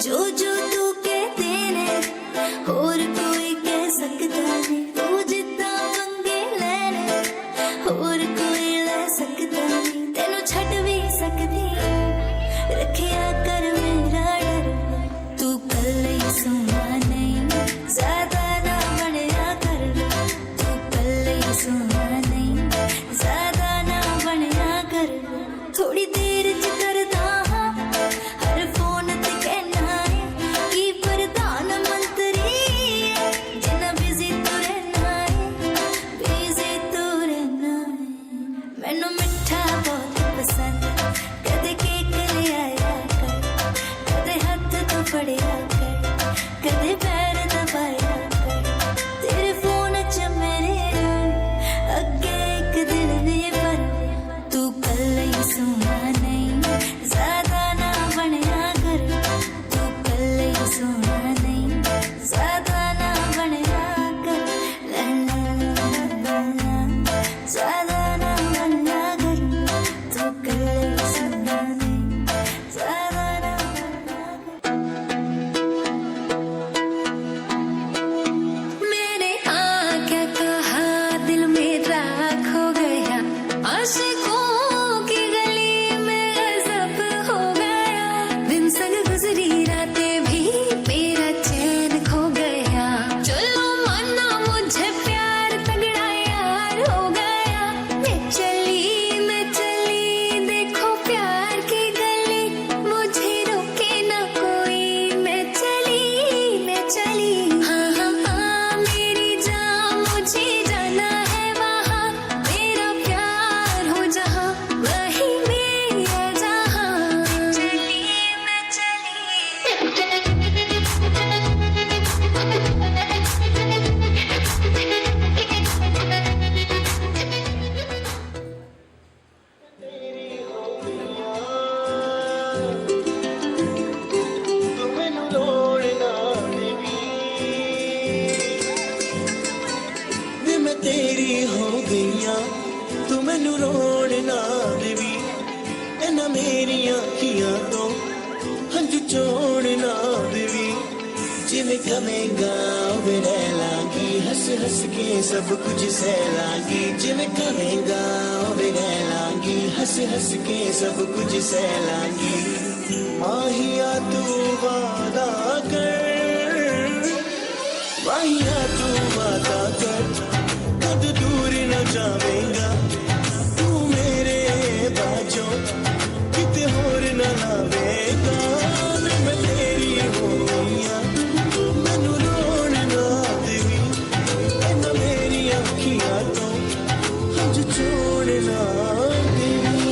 जो जो तू कहते ने और कोई कह सकता नहीं, तू जितना पंगे लेने और कोई ले सकता नहीं, तेनू छड़ भी सकती रखिया कर मेरा डर, तू कल ही सोना नहीं ज्यादा ना बनया कर, तू कल ही सोना नहीं ज्यादा ना बनया कर, थोड़ी देर च करदा हाँ हर फोन ते कहना है कि प्रधानमंत्री जिन्ना बिजी तू रहना है, बिजी तू रहना है, मैनू मिठा बहुत पसंद, कदे केक ले आया कर, कदे हाथ तो फड़िया कर, कदे पैर दबाया कर, तेरे फोन च मेरे अगे एक दिन ने पर, तू कल ही सोना नहीं ज्यादा ना बनया कर, तू कल ही सोना नहीं ज्यादा ना बनया कर, ला ला ला ला ला, ज्यादा ना बनया कर, तू कल ही सोना नहीं ज्यादा ना बनया कर। मैंने क्या कहा दिल मेरा खो गया, आशिकों की गली में गज़ब हो गया, दिन संग गुजरी रातें भी मेरा चैन खो गया, चलो माना मुझे प्यार तगड़ा यार हो गया, मैं चली देखो प्यार की गली, मुझे रोके ना कोई, मैं चली हाँ हाँ हाँ मेरी जान मुझे जाना है वहाँ, मेरा प्यार हो जहाँ वही मेरा जहाँ, मैं चली मैं तेरी हो गईया तू मैनू रोड़ ना देवी, इन्हां मेरी अखियां तो हंझू छोड़ ना देवी, जिवें कवेंगा उवें रह लांगी, हंस हंस के सब कुछ सह लांगी, जिवें कवेंगा उवें रह लांगी, हंस हंस के सब कुछ सह लांगी, माहिया तू वादा कर, माहिया तू वादा कर, कद दूर न जावेगा तू मेरे बाजो, किते होर न लावेगा, मैं तेरी हो गईया मैनू रोण ना देवी, इन्हां मेरी अखियां तो हंझ छोड़ ना देवी।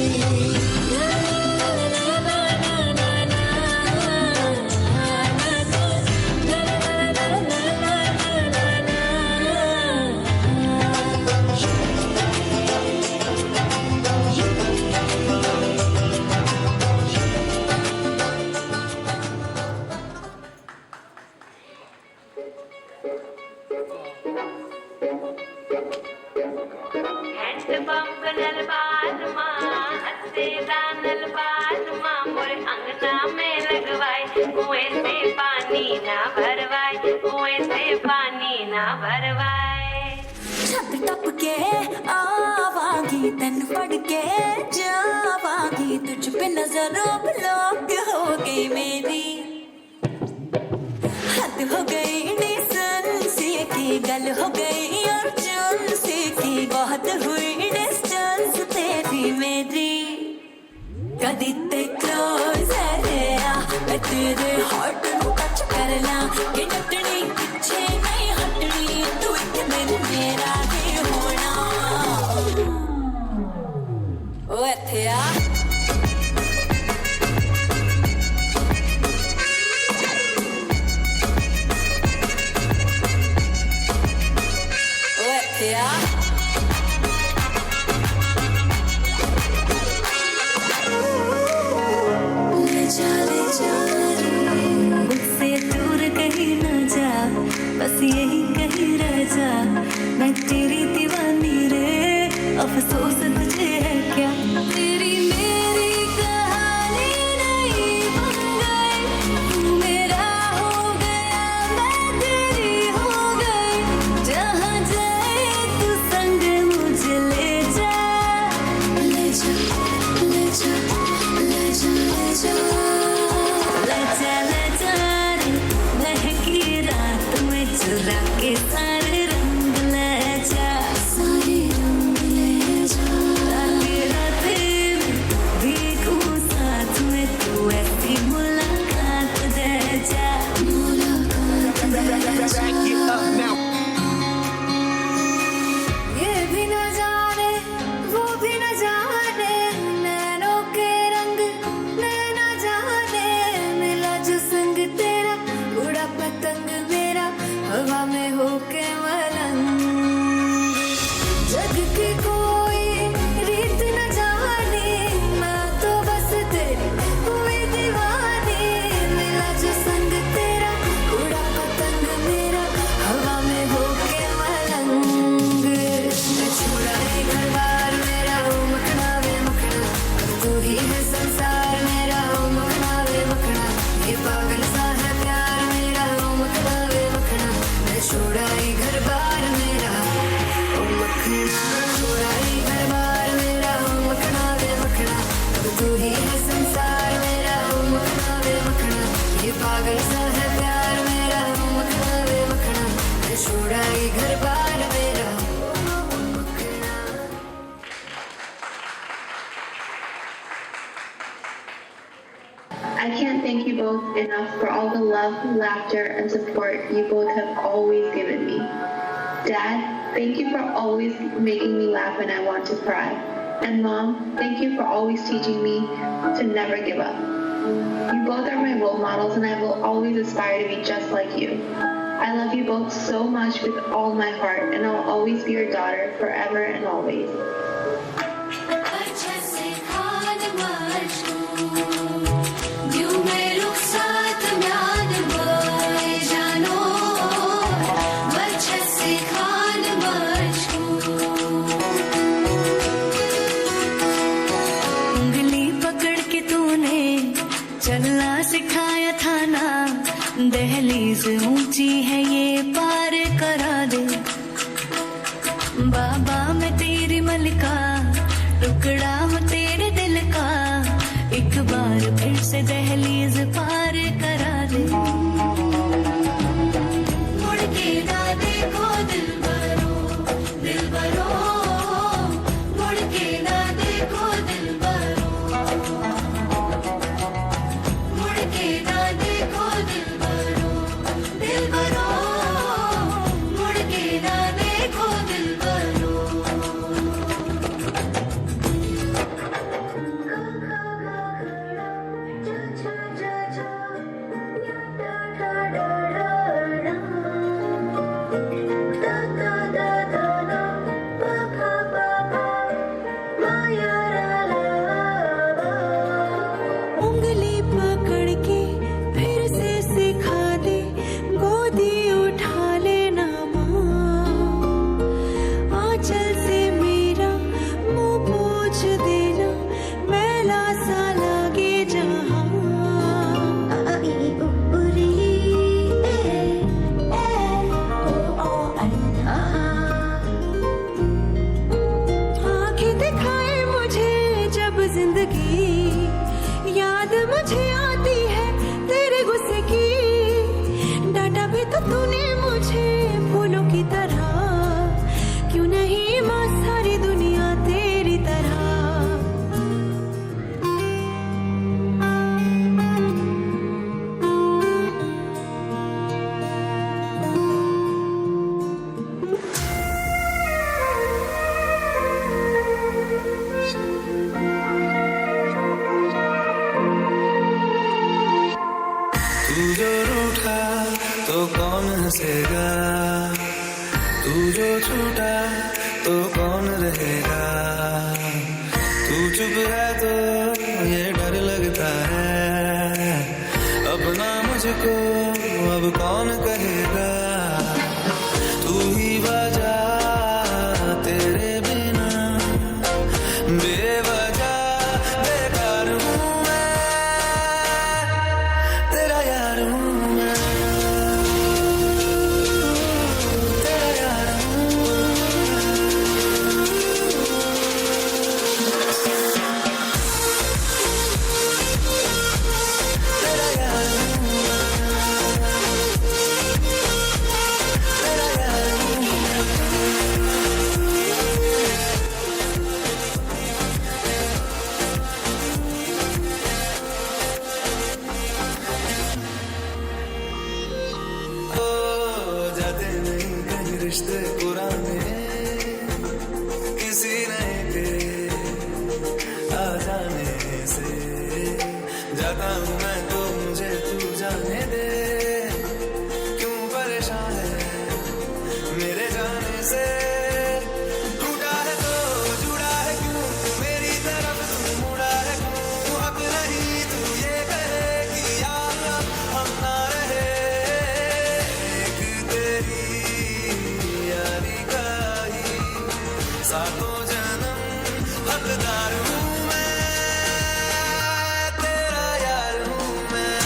कुएं से पानी ना भरवाए, कुएं से पानी ना भरवाए, छत टप के आवागी तन पड़ के जावागी, तुझ पे नजरों ब्लॉक हो गई मेरी, हद हो गई डिस्टेंस की, गल हो गई अर्जेंस की, बहुत हुई डिस्टेंस तेरी मेरी, कदी ते क्लोज रहा मैं तेरे हार्ट को टच करना, कि नटनी पीछे नहीं हटनी, तू एक दिन मेरा ही होना, ओ इत्थे आ मुझसे दूर कहीं न जा, I can't thank you both enough for all the love, laughter, and support you both have always given me. Dad, thank you for always making me laugh when I want to cry. And Mom, thank you for always teaching me to never give up. You both are my role models and I will always aspire to be just like you. I love you both so much with all my heart and I'll always be your daughter forever and always. चलना सिखाया था ना, दहलीज ऊंची है ये पार करा दे। बाबा मैं तेरी मलिका, टुकड़ा हूँ तेरे दिल का, एक बार फिर से दहलीज पार करा दे। मुड़ के ना देखो दिलबरो, दिलबरो, मुड़ के ना देखो दिलबरो, मुड़ के ना देखो दिलबरो, दिलबरो, मुड़ के ना देखो दिलबरो। उंगली पकड़ के फिर से सिखा दे, गोदी उठा लेना माँ, आंचल से मेरा मुंह पोंछ देना, मैला सा लागे जहाँ। आँखें दिखाए मुझे जब जिंदगी, याद मुझे आती है तेरे गुस्से की। डांटा भी तो तूने मुझे फूलों की तरह, क्यों नहीं माँ सारी दुनिया तेरी तरह। तू जो रूठा तो कौन हंसेगा, तू जो छूटा तो कौन रहेगा। तू चुप है तो ये डर लगता है, अपना मुझको अब कौन कहेगा। तू ही वजह तेरे बिना बेवजह बेकार हूँ मैं, तेरा यार हूँ मैं, तेरा यार हूँ तेरा यार हूँ तेरा यार हूँ। ओ जाते नहीं कहीं रिश्ते पुराने, किसी नए के आ जाने से जाता हूँ मैं तो मुझे तू जाने दे। क्यों परेशान है मेरे जाने से, टूटा है तो जुड़ा है क्यों, मेरी तरफ तू मुड़ा है क्यों। अब नहीं तू ये कहे कि यार हम ना रहे, एक तेरी यारी का ही सातों जन्म हकदार हूँ मैं, तेरा यार हूँ मैं।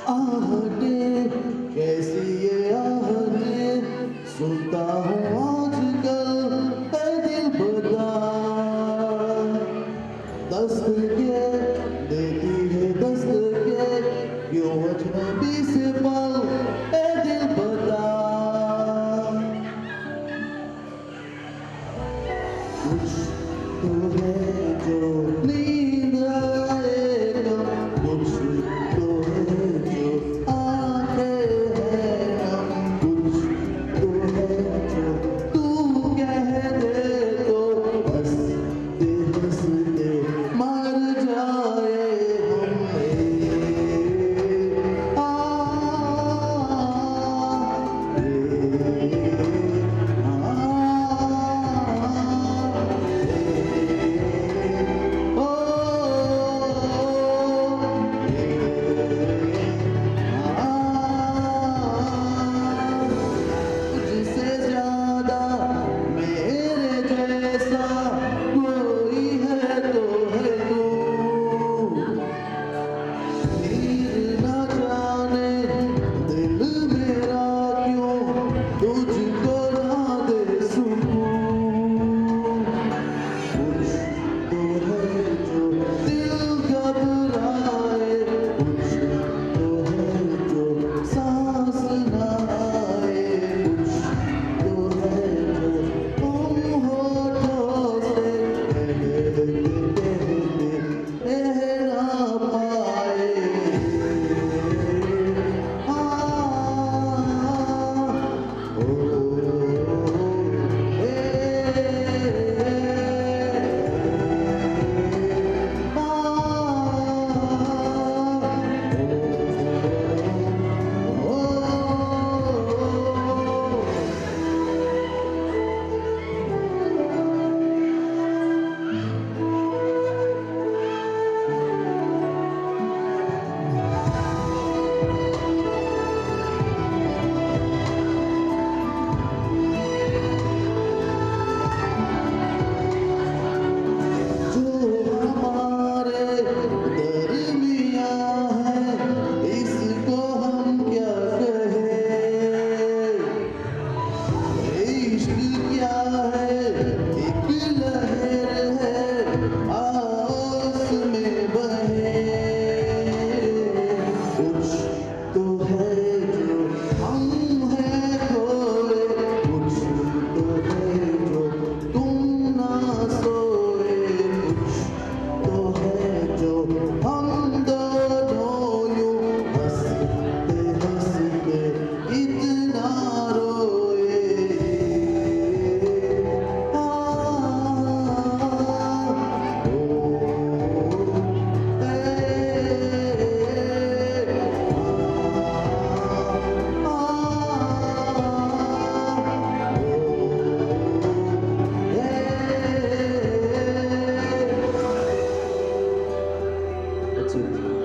आहटें कैसी ये आहटें सुनता हूँ आजकल है दिल बता दस्तके देती है दस्तके क्यों अजनबी से पल है दिल बता कुछ तो है जो नींद आए कम कुछ तो है जो आंखें हैं कम कुछ तो है जो तू कह दे तो हंसते हंसते मर जाए हम to